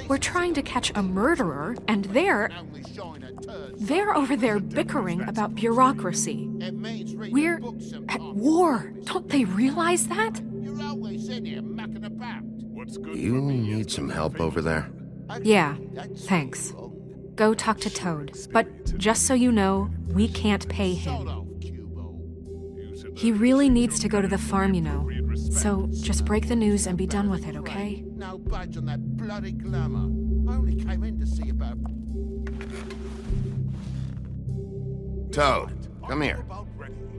We're trying to catch a murderer, and they're over there bickering about bureaucracy. We're at war. Don't they realize that? You need some help over there? Yeah, thanks. Go talk to Toad. But just so you know, we can't pay him. He really needs to go to the farm, you know. So just break the news and be done with it, okay? No budge on that bloody glamour. I only came in to see about... Toad, come here.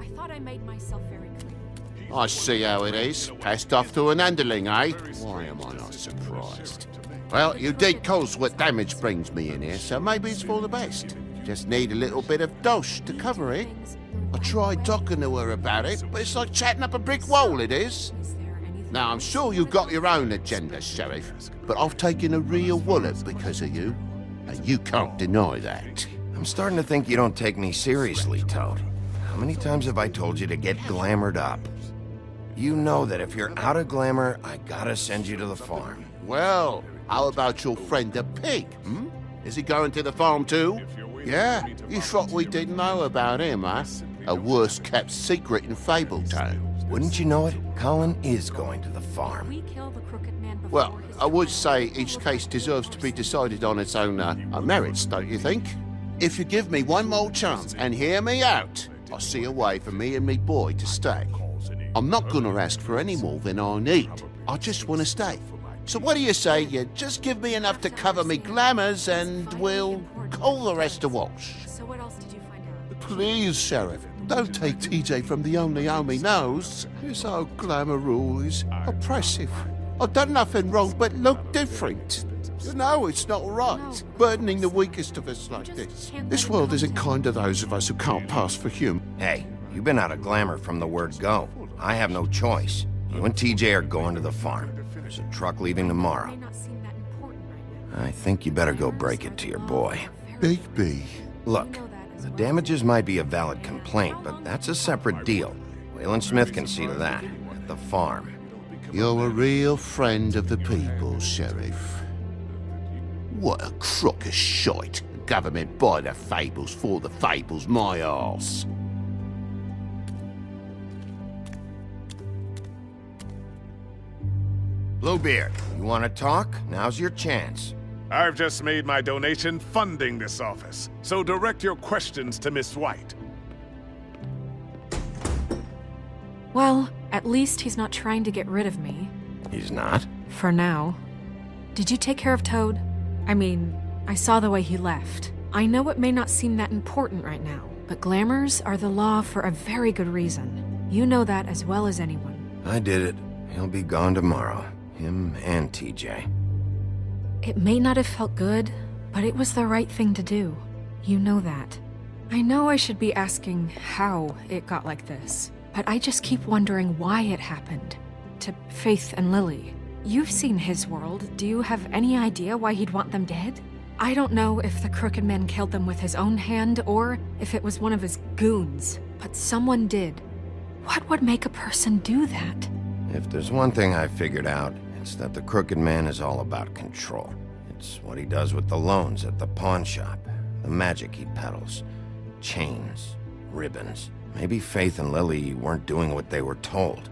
I thought I made myself very clear. I see how it is. Passed off to an underling, eh? Why am I not surprised? Well, you did cause what damage brings me in here, so maybe it's for the best. Just need a little bit of dosh to cover it. I tried talking to her about it, but it's like chatting up a brick wall, it is. Now, I'm sure you've got your own agenda, Sheriff, but I've taken a real wallet because of you, and you can't deny that. I'm starting to think you don't take me seriously, Toad. How many times have I told you to get glamored up? You know that if you're out of glamour, I gotta send you to the farm. Well, how about your friend the pig, hmm? Is he going to the farm too? Yeah, you thought we didn't know about him, huh? A worst-kept secret in Fabletown. Wouldn't you know it? Colin is going to the farm. We kill the crooked man before Well, his I would say each case deserves to be decided on its own merits, don't you think? If you give me one more chance and hear me out, I'll see a way for me and me boy to stay. I'm not gonna ask for any more than I need. I just want to stay. So what do you say you just give me enough to cover me glamours and we'll call the rest a wash? So what else did you find out? Please, Sheriff, don't take TJ from the only home he knows. This old glamour rule is oppressive. I've done nothing wrong but look different. You know it's not right, burdening the weakest of us like this. This world isn't kind to those of us who can't pass for human. Hey, you've been out of glamour from the word go. I have no choice. You and TJ are going to the farm. There's a truck leaving tomorrow. May not seem that important right now. I think you better go break it to your boy. Big B. Look, the damages might be a valid complaint, but that's a separate deal. Waylon Smith can see to that, at the farm. You're a real friend of the people, Sheriff. What a crock of shite. The government buy the fables for the fables, my arse. Bluebeard, you want to talk? Now's your chance. I've just made my donation funding this office, so direct your questions to Miss White. Well, at least he's not trying to get rid of me. He's not? For now. Did you take care of Toad? I mean, I saw the way he left. I know it may not seem that important right now, but glamours are the law for a very good reason. You know that as well as anyone. I did it. He'll be gone tomorrow. Him and TJ. It may not have felt good, but it was the right thing to do. You know that. I know I should be asking how it got like this, but I just keep wondering why it happened. To Faith and Lily. You've seen his world. Do you have any idea why he'd want them dead? I don't know if the crooked man killed them with his own hand or if it was one of his goons, but someone did. What would make a person do that? If there's one thing I figured out, it's that the crooked man is all about control. It's what he does with the loans at the pawn shop, the magic he peddles, chains, ribbons. Maybe Faith and Lily weren't doing what they were told.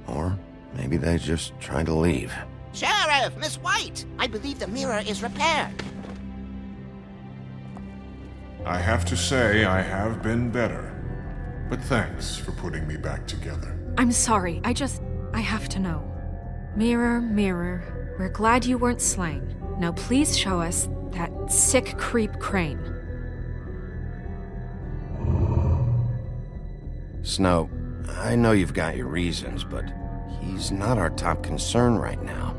Or maybe they just tried to leave. Sheriff, Miss White, I believe the mirror is repaired. I have to say I have been better. But thanks for putting me back together. I'm sorry, I have to know. Mirror, mirror, we're glad you weren't slain. Now please show us that sick creep Crane. Snow, I know you've got your reasons, but he's not our top concern right now.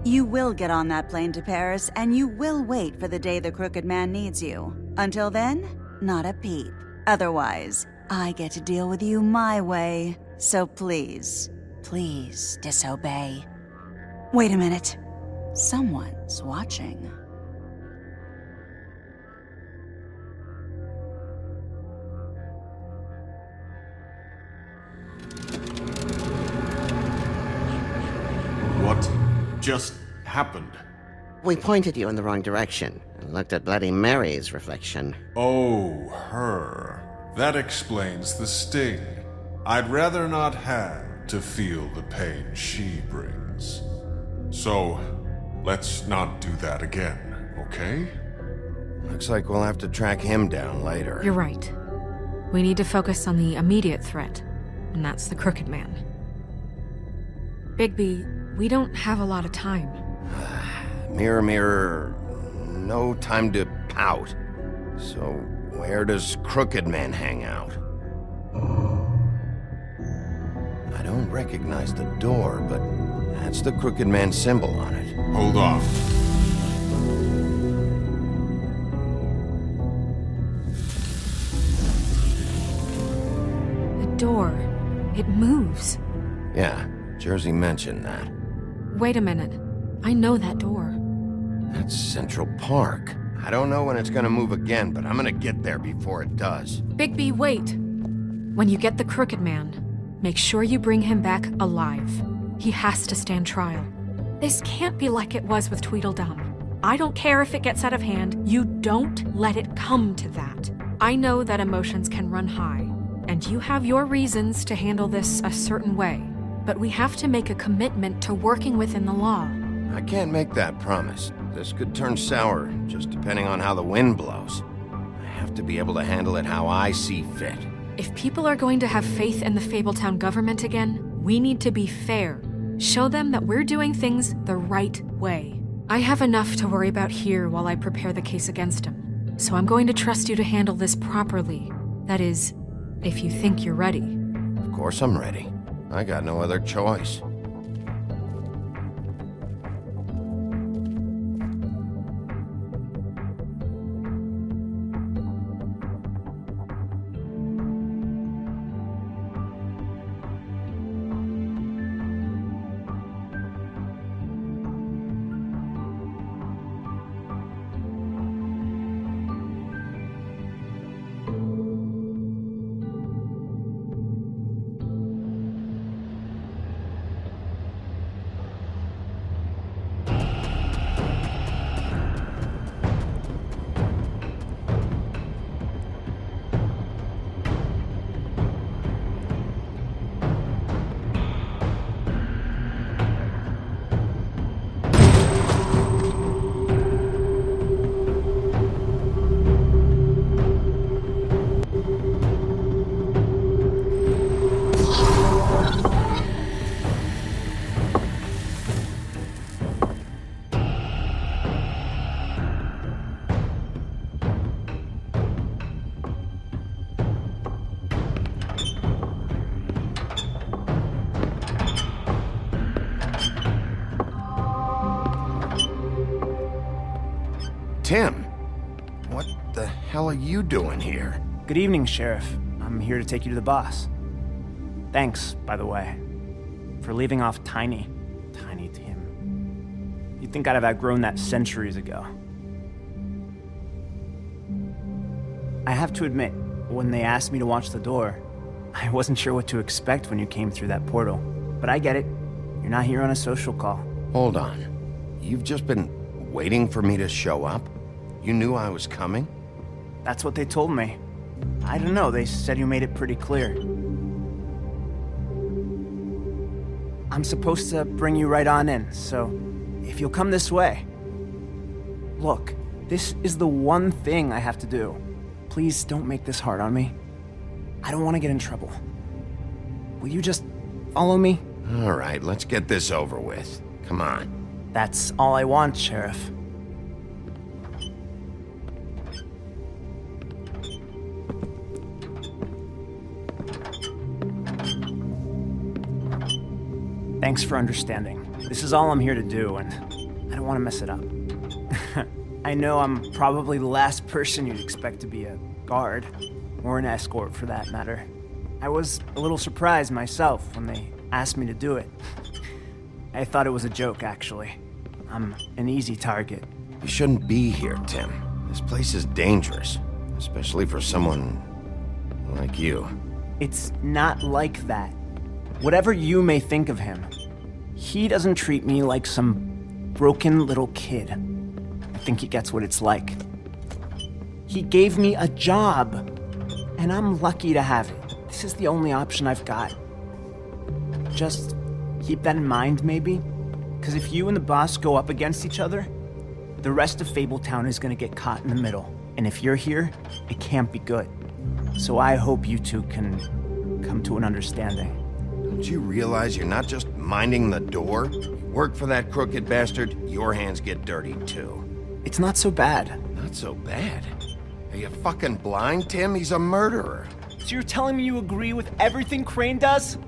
You will get on that plane to Paris, and you will wait for the day the crooked man needs you. Until then, not a peep. Otherwise, I get to deal with you my way. So please, please disobey. Wait a minute. Someone's watching. just happened? We pointed you in the wrong direction and looked at Bloody Mary's reflection. Oh, her. That explains the sting. I'd rather not have to feel the pain she brings. So, let's not do that again, okay? Looks like we'll have to track him down later. You're right. We need to focus on the immediate threat, and that's the Crooked Man. Bigby, we don't have a lot of time. Mirror, mirror, no time to pout. So, where does Crooked Man hang out? I don't recognize the door, but that's the Crooked Man symbol on it. Hold on. The door. It moves. Yeah, Jersey mentioned that. Wait a minute. I know that door. That's Central Park. I don't know when it's gonna move again, but I'm gonna get there before it does. Bigby, wait! When you get the Crooked Man, make sure you bring him back alive. He has to stand trial. This can't be like it was with Tweedledum. I don't care if it gets out of hand, you don't let it come to that. I know that emotions can run high, and you have your reasons to handle this a certain way, but we have to make a commitment to working within the law. I can't make that promise. This could turn sour, just depending on how the wind blows. I have to be able to handle it how I see fit. If people are going to have faith in the Fabletown government again, we need to be fair. Show them that we're doing things the right way. I have enough to worry about here while I prepare the case against him. So I'm going to trust you to handle this properly. That is, if you think you're ready. Of course I'm ready. I got no other choice. Tim, what the hell are you doing here? Good evening, Sheriff. I'm here to take you to the boss. Thanks, by the way, for leaving off Tiny. Tiny Tim. You'd think I'd have outgrown that centuries ago. I have to admit, when they asked me to watch the door, I wasn't sure what to expect when you came through that portal. But I get it. You're not here on a social call. Hold on. You've just been waiting for me to show up? You knew I was coming? That's what they told me. I don't know, they said you made it pretty clear. I'm supposed to bring you right on in, so if you'll come this way. Look, this is the one thing I have to do. Please don't make this hard on me. I don't want to get in trouble. Will you just follow me? All right, let's get this over with. Come on. That's all I want, Sheriff. Thanks for understanding. This is all I'm here to do, and I don't want to mess it up. I know I'm probably the last person you'd expect to be a guard, or an escort for that matter. I was a little surprised myself when they asked me to do it. I thought it was a joke, actually. I'm an easy target. You shouldn't be here, Tim. This place is dangerous, especially for someone like you. It's not like that. Whatever you may think of him, he doesn't treat me like some broken little kid. I think he gets what it's like. He gave me a job, and I'm lucky to have it. This is the only option I've got. Just keep that in mind, maybe? Because if you and the boss go up against each other, the rest of Fabletown is gonna get caught in the middle. And if you're here, it can't be good. So I hope you two can come to an understanding. Don't you realize you're not just minding the door? Work for that crooked bastard, your hands get dirty too. It's not so bad. Not so bad. Are you fucking blind, Tim? He's a murderer. So you're telling me you agree with everything Crane does?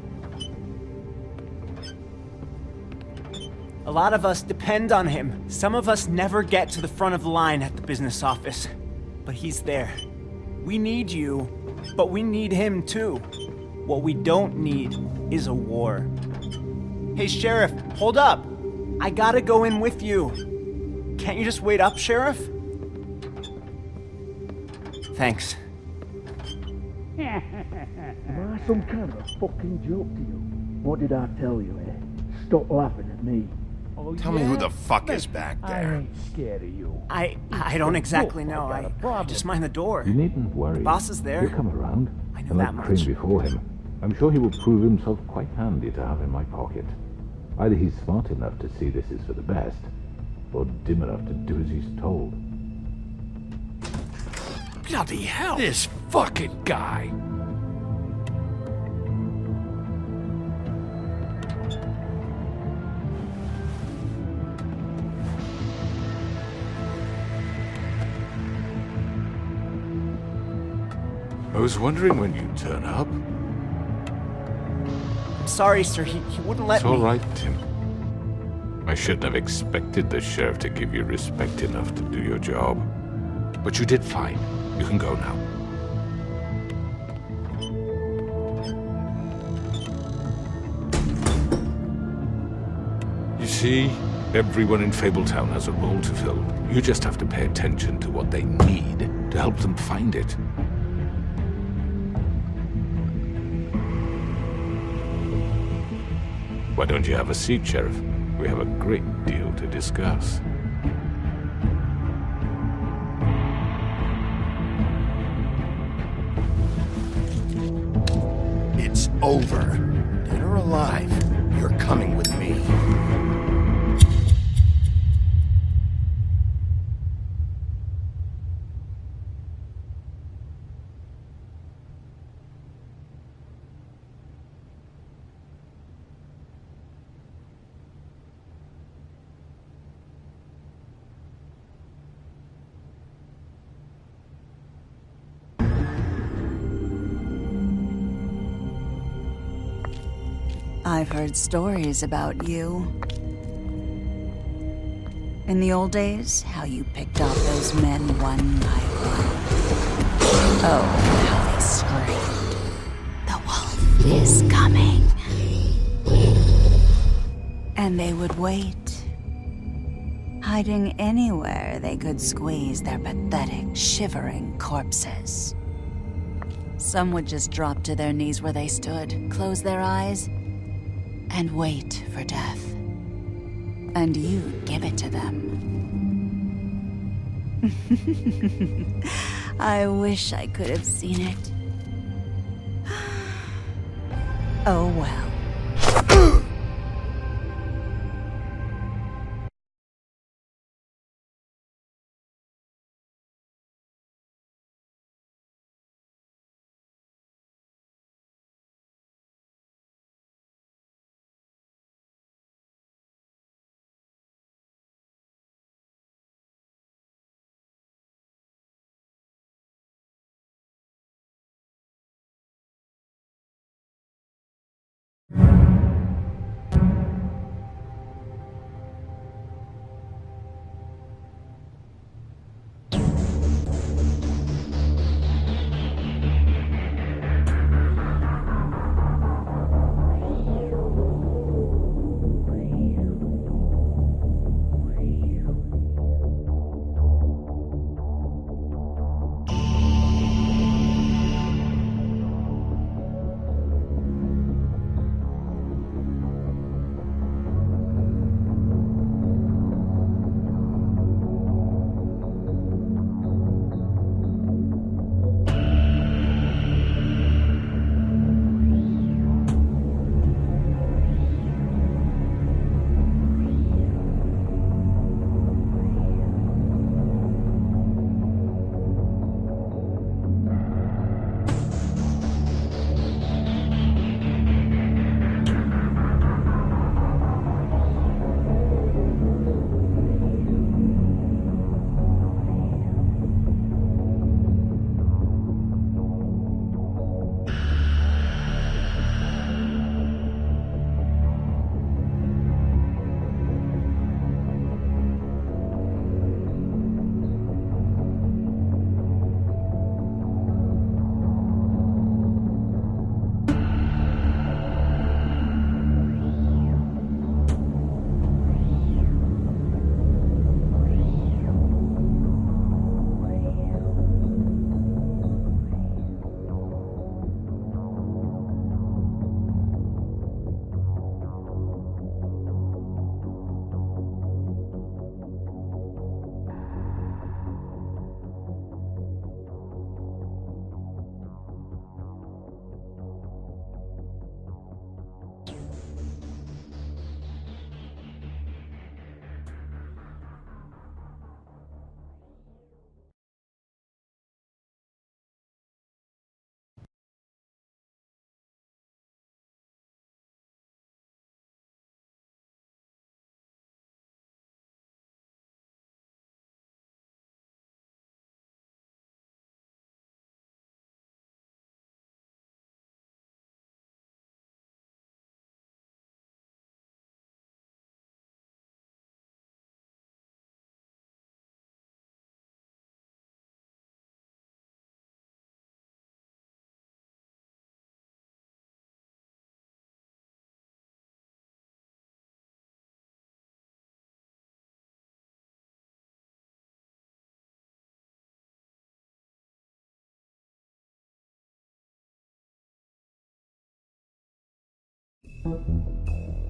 A lot of us depend on him. Some of us never get to the front of the line at the business office. But he's there. We need you, but we need him too. What we don't need is a war. Hey, Sheriff, hold up. I gotta go in with you. Can't you just wait up, Sheriff? Thanks. Am I some kind of a fucking joke to you? What did I tell you, eh? Stop laughing at me. Oh, Tell me who the fuck is back I there. ain't scared of you. I don't exactly know. I just mind the door. You needn't worry. The boss is there. He'll come around. I know And that like Crane much. before him, I'm sure he will prove himself quite handy to have in my pocket. Either he's smart enough to see this is for the best, or dim enough to do as he's told. Bloody hell! This fucking guy! I was wondering when you'd turn up. I'm sorry, sir. He wouldn't let It's me. all right, Tim. I shouldn't have expected the sheriff to give you respect enough to do your job. But you did fine. You can go now. You see, everyone in Fabletown has a role to fill. You just have to pay attention to what they need to help them find it. Why don't you have a seat, Sheriff? We have a great deal to discuss. It's over. Dead or alive, you're coming with me. I've heard stories about you. In the old days, how you picked off those men one by one. Oh, how they screamed. The wolf is coming. And they would wait, hiding anywhere they could squeeze their pathetic, shivering corpses. Some would just drop to their knees where they stood, close their eyes, and wait for death. And you'd give it to them. I wish I could have seen it. Oh well.